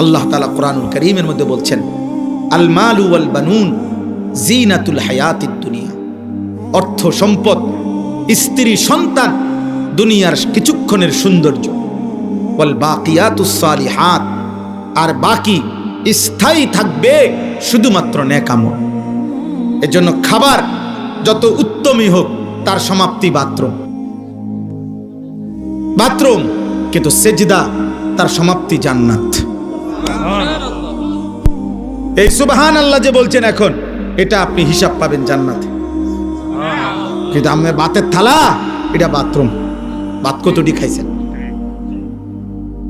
আল্লাহ তাআলা কোরআনুল কারীমের মধ্যে বলছেন, আল মালু ওয়াল বানুন জিনাতুল হায়াতিদ দুনিয়া। অর্থ সম্পদ, স্ত্রী, সন্তান দুনিয়ার কিছুক্ষণের সৌন্দর্য। ওয়াল বাকিয়াতুস সালিহাত, আর বাকি স্থায়ী থাকবে শুধুমাত্র নেক আমল। এজন্য খাবার যত উত্তমই হোক তার সমাপ্তি বাথরুম, বাথরুম, কিন্তু সেজদা তার সমাপ্তি জান্নাত। এই সুবহানাল্লাহ যে বলছেন এখন, এটা আপনি হিসাব পাবেন জান্নাতে। কিন্তু আমি বাতের থালা, এটা বাথরুম, ভাত কতটি খাইছেন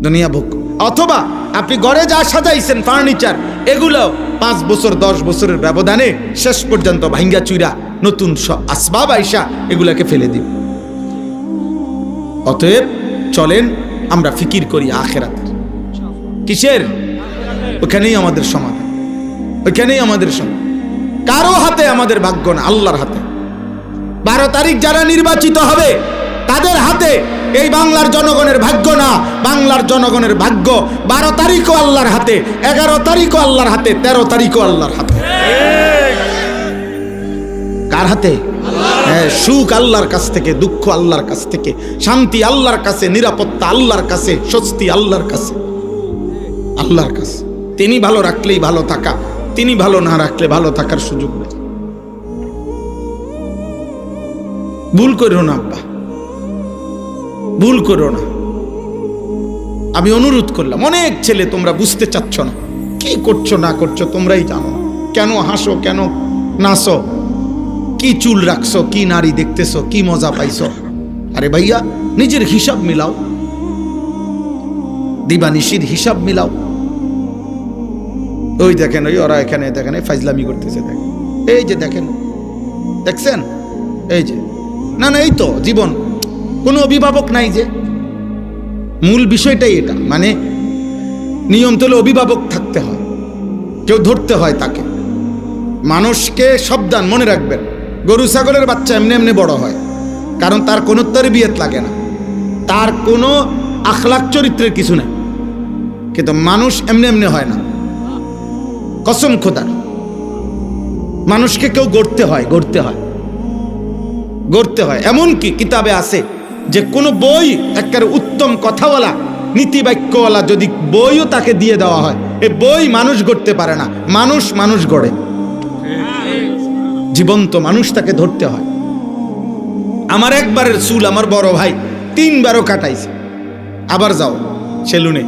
দুনিয়া ভোগ। অথবা আপনি ঘরে যা সাজাইছেন ফার্নিচার, এগুলো 5 বছর 10 বছরের ব্যবধানে শেষ পর্যন্ত ভাঙ্গা চুইরা নতুন আসবাব আইসা এগুলাকে ফেলে দিন। অতএব চলেন আমরা ফিকির করি আখিরাতের। কিসের? ওখানেই আমাদের সমাধান, ওখানেই আমাদের সমাধান। কারো হাতে আমাদের ভাগ্য না, আল্লাহর হাতে। 12 তারিখ যারা নির্বাচিত হবে তাদের হাতে এই বাংলার জনগণের ভাগ্য না, বাংলার জনগণের ভাগ্য 12 তারিখও আল্লাহর হাতে, 11 তারিখও আল্লাহর হাতে, 13 তারিখও আল্লাহর হাতে। কার হাতে? হ্যাঁ, সুখ আল্লাহর কাছ থেকে, দুঃখ আল্লাহর কাছ থেকে, শান্তি আল্লাহর কাছে, নিরাপত্তা আল্লাহর কাছে, স্বস্তি আল্লাহর কাছে, আল্লাহর কাছে। তিনি ভালো রাখলেই ভালো থাকা, তিনি ভালো না রাখলে ভালো থাকার সুযোগ নেই। ভুল করো না আব্বা, ভুল করো না। আমি অনুরোধ করলাম, অনেক ছেলে তোমরা বুঝতে চাচ্ছ না, কি করছো না করছো তোমরাই জানো। কেন হাসো, কেন নাচো, কি চুল রাখছো, কি নারী দেখতেছো, কি মজা পাইছো? আরে ভাইয়া, নিজের হিসাব মিলাও, দিবানিশির হিসাব মিলাও। ওই দেখেন, ওই ওরা এখানে দেখেন ফাইজলামি করতেছে, দেখেন এই যে দেখেন, দেখছেন এই যে, না না এই তো জীবন, কোনো অভিভাবক নাই যে। মূল বিষয়টাই এটা, মানে নিয়ম তো অভিভাবক থাকতে হয়, কেউ ধরতে হয় তাকে। মানুষকে সাবধান, মনে রাখবেন, গরু ছাগলের বাচ্চা এমনি এমনি বড় হয়, কারণ তার কোনো তরবিয়ত লাগে না, তার কোনো আখলাক চরিত্রের কিছু নেই। কিন্তু মানুষ এমনি এমনি হয় না, কসম খোদার। মানুষকে কেউ গড়তে হয়, গড়তে হয়, গড়তে হয়। এমনকি কিতাবে আছে যে কোনো বই, একেবারে উত্তম কথাওয়ালা, নীতিবাক্যওয়ালা যদি বইও তাকে দিয়ে দেওয়া হয়, এই বই মানুষ গড়তে পারে না, মানুষ মানুষ গড়ে। জীবন্ত মানুষ তাকে ধরতে হয়। আমার একবারের চুল আমার বড় ভাই 3 বারও কাটাইছে, আবার যাও সেলুনে,